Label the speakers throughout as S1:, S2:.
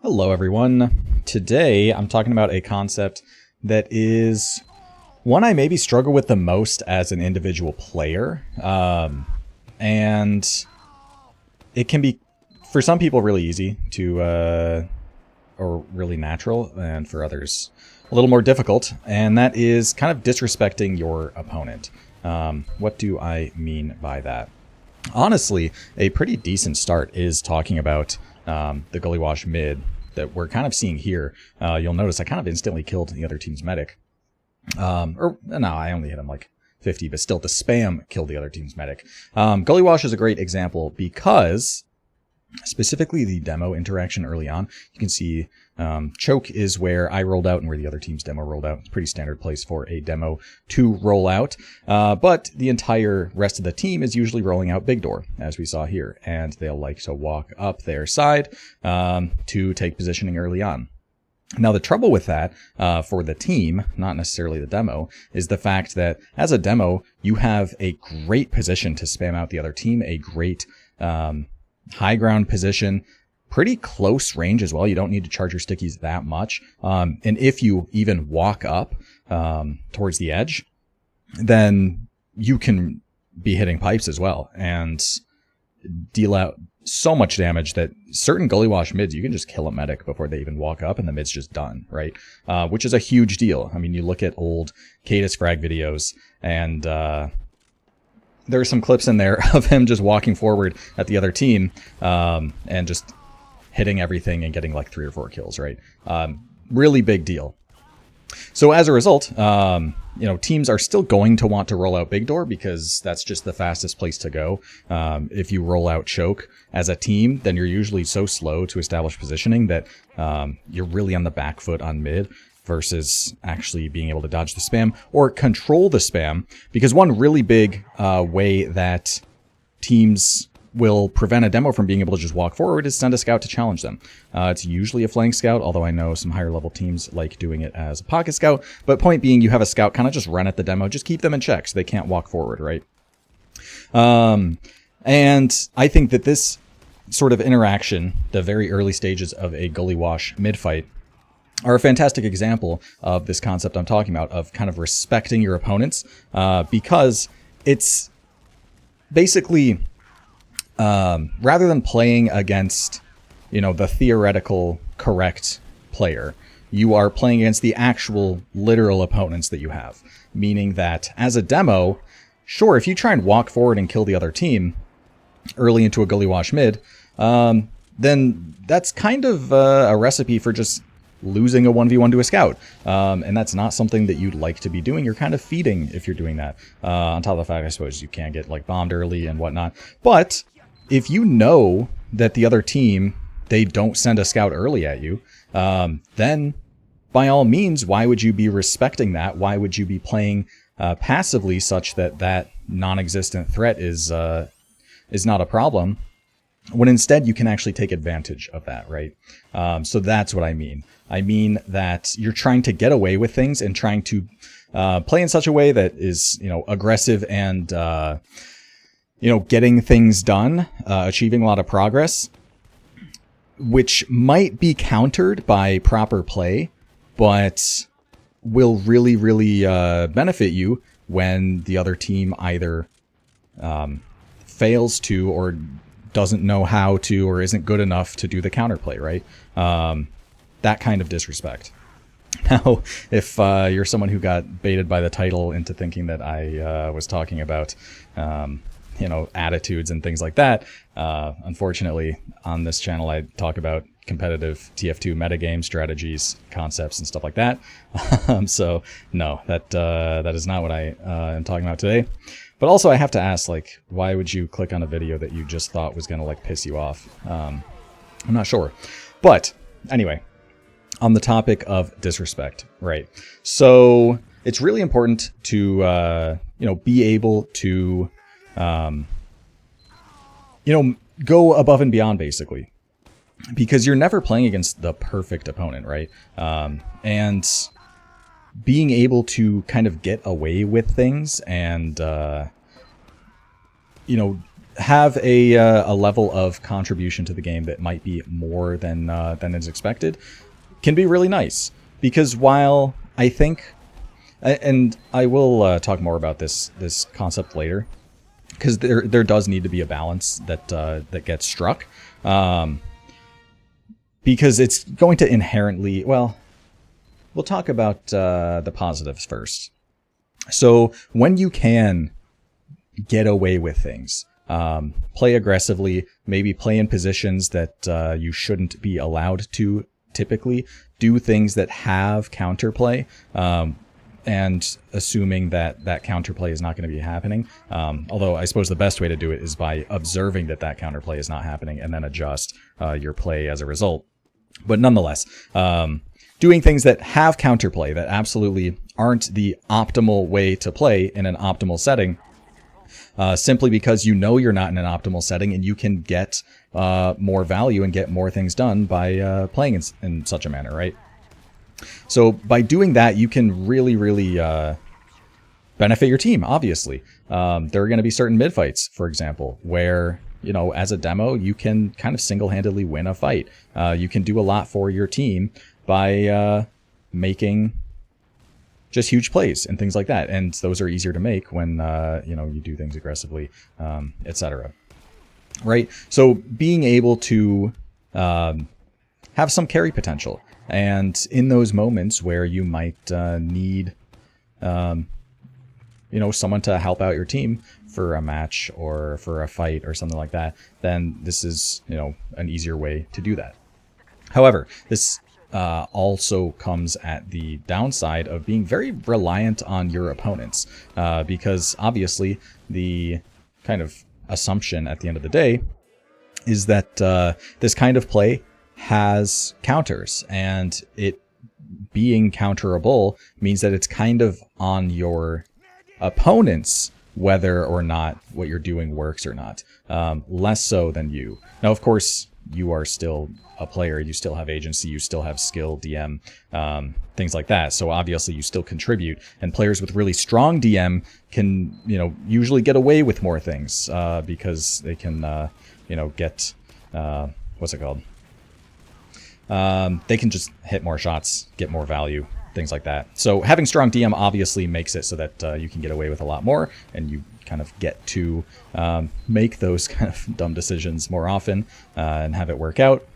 S1: Hello everyone. Today I'm talking about a concept that is one I maybe struggle with the most as an individual player. And it can be, for some people, really easy to, or really natural, and for others a little more difficult, and that is kind of disrespecting your opponent. What do I mean by that? Honestly, a pretty decent start is talking about the Gully Wash mid that we're kind of seeing here. You'll notice I kind of instantly killed the other team's medic. Or no, I only hit him like 50, but still the spam killed the other team's medic. Gully Wash is a great example because specifically the demo interaction early on, you can see choke is where I rolled out and where the other team's demo rolled out. It's a pretty standard place for a demo to roll out. But the entire rest of the team is usually rolling out big door, as we saw here. And they'll like to walk up their side to take positioning early on. Now, the trouble with that for the team, not necessarily the demo, is the fact that as a demo, you have a great position to spam out the other team, a great high ground position, pretty close range as well. You don't need to charge your stickies that much. And if you even walk up towards the edge, then you can be hitting pipes as well and deal out so much damage that certain Gully Wash mids, you can just kill a medic before they even walk up and the mid's just done, right? Which is a huge deal. I mean, you look at old Cadus frag videos and there are some clips in there of him just walking forward at the other team and just hitting everything and getting like 3 or 4 kills, right? Really big deal. So as a result, teams are still going to want to roll out big door because that's just the fastest place to go. If you roll out choke as a team, then you're usually so slow to establish positioning that you're really on the back foot on mid versus actually being able to dodge the spam or control the spam. Because one really big way that teams will prevent a demo from being able to just walk forward is send a scout to challenge them. It's usually a flank scout, although I know some higher level teams like doing it as a pocket scout. But point being, you have a scout kind of just run at the demo, just keep them in check so they can't walk forward, right? And I think that this sort of interaction, the very early stages of a Gully Wash mid-fight, are a fantastic example of this concept I'm talking about, of kind of respecting your opponents, because it's basically, rather than playing against, the theoretical correct player, you are playing against the actual literal opponents that you have. Meaning that as a demo, sure, if you try and walk forward and kill the other team early into a Gully Wash mid, then that's kind of a recipe for just losing a 1v1 to a scout. And that's not something that you'd like to be doing. You're kind of feeding if you're doing that. On top of the fact, I suppose you can get like bombed early and whatnot. But if you know that the other team, they don't send a scout early at you, then by all means, why would you be respecting that? Why would you be playing passively such that that non-existent threat is not a problem, when instead you can actually take advantage of that, right? So that's what I mean. I mean that you're trying to get away with things and trying to play in such a way that is, aggressive and, getting things done, achieving a lot of progress, which might be countered by proper play, but will really, really benefit you when the other team either fails to or doesn't know how to or isn't good enough to do the counterplay, right? That kind of disrespect. Now, if you're someone who got baited by the title into thinking that I was talking about, attitudes and things like that, unfortunately, on this channel, I talk about competitive TF2 metagame strategies, concepts, and stuff like that. So, no, that is not what I am talking about today. But also, I have to ask, why would you click on a video that you just thought was going to, piss you off? I'm not sure. But, anyway, on the topic of disrespect, right? So, it's really important to, be able to, go above and beyond, basically. Because you're never playing against the perfect opponent, right? And being able to kind of get away with things and, have a level of contribution to the game that might be more than is expected can be really nice. Because while I think, and I will talk more about this concept later, because there does need to be a balance that gets struck, because it's going to inherently, well, we'll talk about the positives first. So when you can get away with things, play aggressively, maybe play in positions that you shouldn't be allowed to typically, do things that have counterplay, and assuming that counterplay is not going to be happening. Although I suppose the best way to do it is by observing that counterplay is not happening and then adjust your play as a result. But nonetheless, doing things that have counterplay that absolutely aren't the optimal way to play in an optimal setting, simply because you know you're not in an optimal setting and you can get more value and get more things done by playing in such a manner, right? So by doing that, you can really, really benefit your team, obviously. There are going to be certain mid-fights, for example, where, you know, as a demo, you can kind of single-handedly win a fight. You can do a lot for your team by making just huge plays and things like that. And those are easier to make when, you know, you do things aggressively, etc. Right? So being able to have some carry potential. And in those moments where you might need, you know, someone to help out your team for a match or for a fight or something like that, then this is, you know, an easier way to do that. However, this also comes at the downside of being very reliant on your opponents, because obviously the kind of assumption at the end of the day is that this kind of play has counters, and it being counterable means that it's kind of on your opponents whether or not what you're doing works or not, less so than you. Now, of course, you are still a player, you still have agency, you still have skill, DM, things like that. So obviously you still contribute, and players with really strong DM can, you know, usually get away with more things, because they can, you know, get, what's it called? They can just hit more shots, get more value, things like that. So having strong DM obviously makes it so that you can get away with a lot more, and you kind of get to make those kind of dumb decisions more often and have it work out.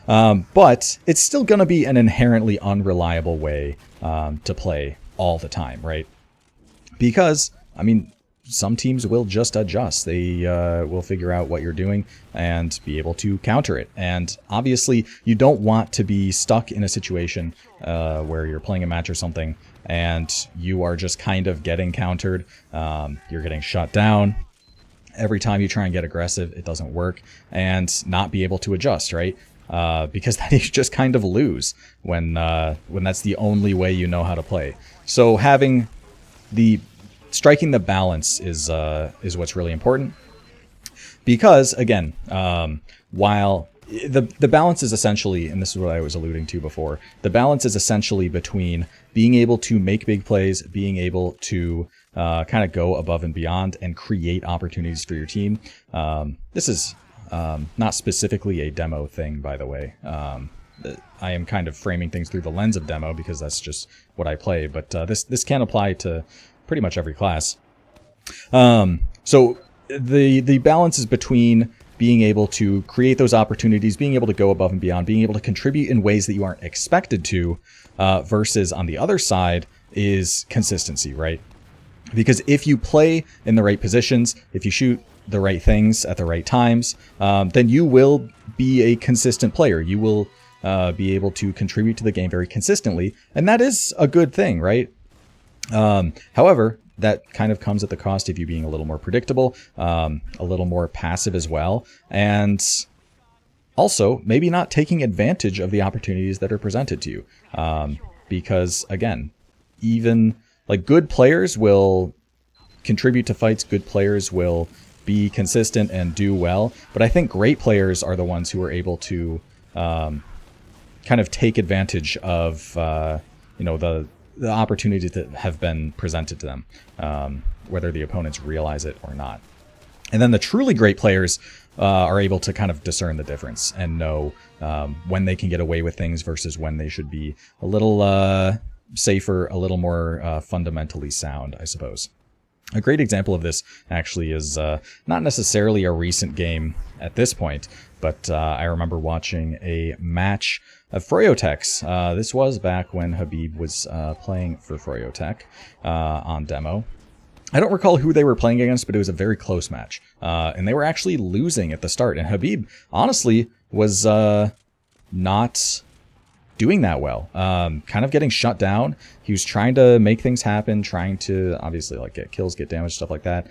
S1: But it's still going to be an inherently unreliable way to play all the time, right? Because, I mean, some teams will just adjust. They will figure out what you're doing and be able to counter it. And obviously, you don't want to be stuck in a situation where you're playing a match or something and you are just kind of getting countered. You're getting shut down. Every time you try and get aggressive, it doesn't work, and not be able to adjust, right? Because then you just kind of lose when that's the only way you know how to play. So having striking the balance is what's really important, because again, while the balance is essentially, and this is what I was alluding to before, the balance is essentially between being able to make big plays, being able to kind of go above and beyond and create opportunities for your team. This is not specifically a demo thing, by the way. I am kind of framing things through the lens of demo because that's just what I play, but this can apply to pretty much every class. So the balance is between being able to create those opportunities, being able to go above and beyond, being able to contribute in ways that you aren't expected to, versus on the other side is consistency, right? Because if you play in the right positions, if you shoot the right things at the right times, then you will be a consistent player. You will be able to contribute to the game very consistently, and that is a good thing, right? However, that kind of comes at the cost of you being a little more predictable, a little more passive as well, and also maybe not taking advantage of the opportunities that are presented to you. Because again, even like good players will contribute to fights, good players will be consistent and do well, but I think great players are the ones who are able to kind of take advantage of the opportunities that have been presented to them, whether the opponents realize it or not. And then the truly great players are able to kind of discern the difference and know when they can get away with things versus when they should be a little safer, a little more fundamentally sound, I suppose. A great example of this actually is not necessarily a recent game at this point, but I remember watching a match of Froyotech's. This was back when Habib was playing for Froyotech on demo. I don't recall who they were playing against, but it was a very close match. And they were actually losing at the start. And Habib, honestly, was not doing that well. Kind of getting shut down. He was trying to make things happen, trying to obviously like get kills, get damage, stuff like that,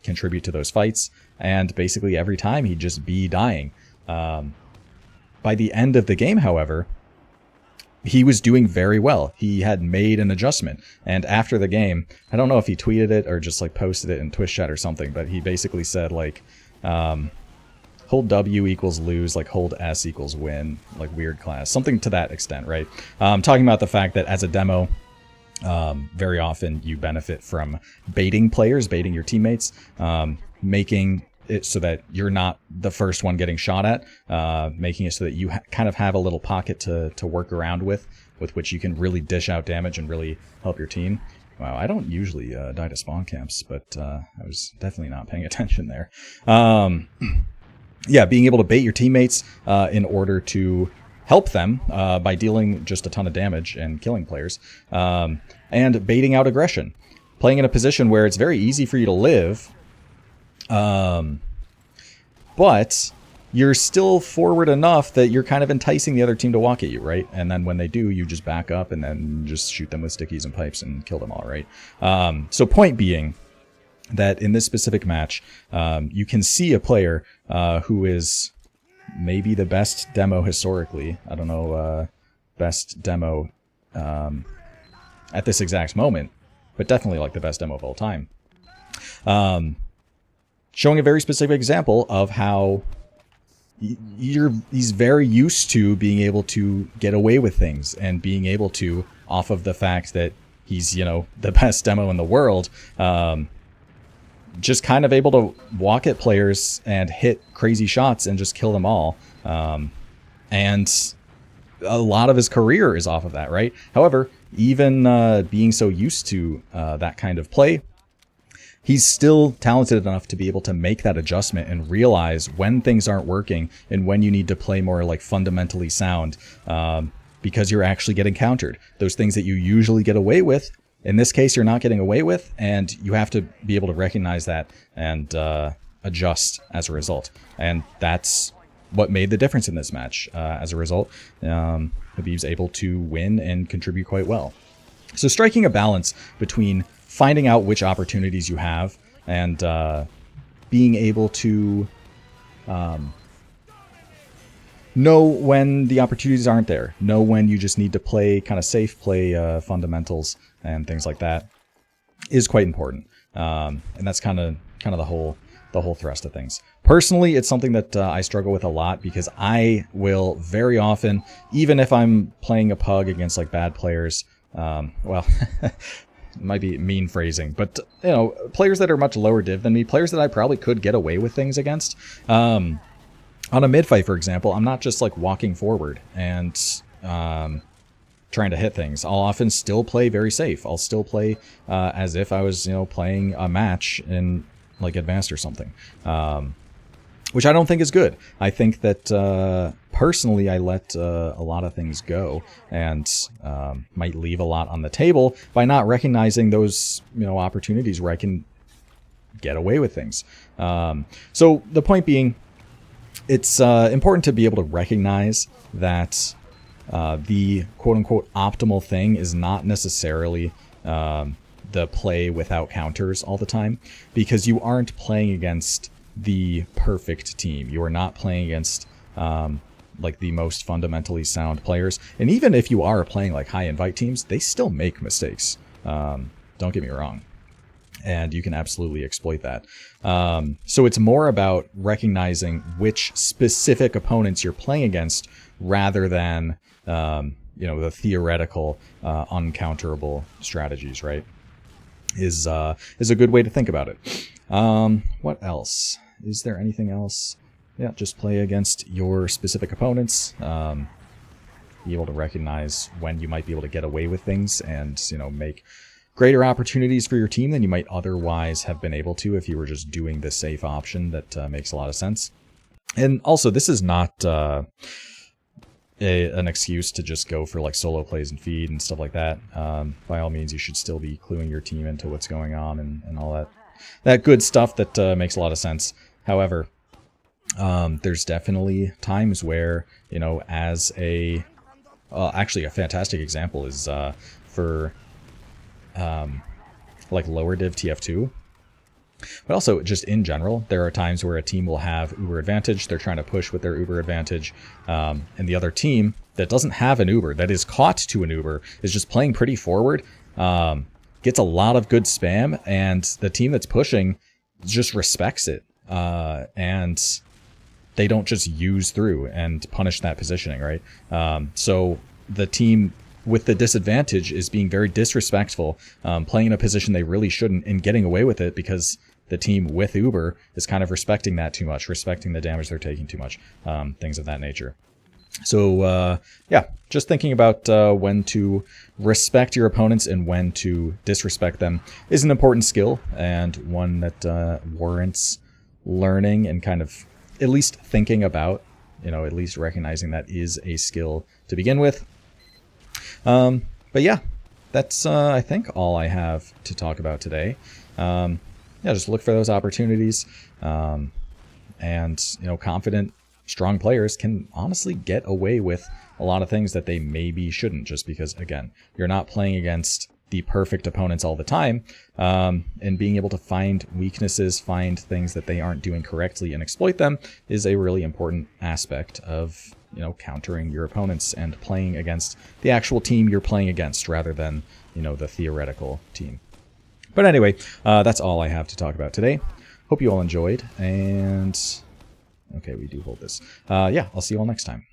S1: contribute to those fights. And basically every time he'd just be dying. By the end of the game, however, he was doing very well. He had made an adjustment. And after the game, I don't know if he tweeted it or just like posted it in Twitch chat or something, but he basically said like, hold W equals lose, like hold S equals win, like weird class, something to that extent, right? Talking about the fact that as a demo, very often you benefit from baiting players, baiting your teammates, making it so that you're not the first one getting shot at, making it so that you kind of have a little pocket to work around with which you can really dish out damage and really help your team. Wow, I don't usually die to spawn camps, but I was definitely not paying attention there. Yeah, being able to bait your teammates in order to help them by dealing just a ton of damage and killing players, and baiting out aggression. Playing in a position where it's very easy for you to live, but you're still forward enough that you're kind of enticing the other team to walk at you, right? And then when they do, you just back up and then just shoot them with stickies and pipes and kill them all, right? So point being that in this specific match, you can see a player who is maybe the best demo historically. I don't know, best demo at this exact moment, but definitely like the best demo of all time. Showing a very specific example of how he's very used to being able to get away with things and being able to, off of the fact that he's, you know, the best demo in the world, just kind of able to walk at players and hit crazy shots and just kill them all. And a lot of his career is off of that, right? However, even being so used to that kind of play, he's still talented enough to be able to make that adjustment and realize when things aren't working and when you need to play more like fundamentally sound, because you're actually getting countered. Those things that you usually get away with, in this case, you're not getting away with, and you have to be able to recognize that and adjust as a result. And that's what made the difference in this match. As a result, Habib's able to win and contribute quite well. So striking a balance between finding out which opportunities you have and being able to know when the opportunities aren't there, know when you just need to play kind of safe, play fundamentals and things like that, is quite important. And that's kind of the whole thrust of things. Personally, it's something that I struggle with a lot because I will very often, even if I'm playing a pug against like bad players, well, it might be mean phrasing, but you know, players that are much lower div than me, players that I probably could get away with things against. On a mid fight, for example, I'm not just like walking forward and trying to hit things. I'll often still play very safe. I'll still play as if I was, you know, playing a match in like advanced or something, which I don't think is good. I think that personally I let a lot of things go and might leave a lot on the table by not recognizing those, you know, opportunities where I can get away with things. So the point being, it's important to be able to recognize that the quote-unquote optimal thing is not necessarily the play without counters all the time, because you aren't playing against the perfect team. You are not playing against like the most fundamentally sound players. And even if you are playing like high invite teams, they still make mistakes. Don't get me wrong. And you can absolutely exploit that. So it's more about recognizing which specific opponents you're playing against rather than, you know, the theoretical, uncounterable strategies, right? is a good way to think about it. What else? Is there anything else? Yeah, just play against your specific opponents. Be able to recognize when you might be able to get away with things and, make greater opportunities for your team than you might otherwise have been able to if you were just doing the safe option. That makes a lot of sense. And also, this is not an excuse to just go for like solo plays and feed and stuff like that. By all means, you should still be cluing your team into what's going on and all that good stuff that makes a lot of sense. However, there's definitely times where, as actually a fantastic example is for like lower div TF2. But also, just in general, there are times where a team will have Uber advantage. They're trying to push with their Uber advantage. And the other team that doesn't have an Uber, that is caught to an Uber, is just playing pretty forward, gets a lot of good spam, and the team that's pushing just respects it. And they don't just use through and punish that positioning, right? So the team with the disadvantage is being very disrespectful, playing in a position they really shouldn't, and getting away with it because the team with Uber is kind of respecting that too much, respecting the damage they're taking too much, things of that nature. So, yeah, just thinking about when to respect your opponents and when to disrespect them is an important skill, and one that warrants learning and kind of at least thinking about, at least recognizing that is a skill to begin with. But yeah, that's, I think, all I have to talk about today. Yeah, just look for those opportunities. And, confident, strong players can honestly get away with a lot of things that they maybe shouldn't, just because, again, you're not playing against the perfect opponents all the time. And being able to find weaknesses, find things that they aren't doing correctly and exploit them is a really important aspect of countering your opponents and playing against the actual team you're playing against rather than, the theoretical team. But anyway, that's all I have to talk about today. Hope you all enjoyed, and okay, we do hold this. Yeah, I'll see you all next time.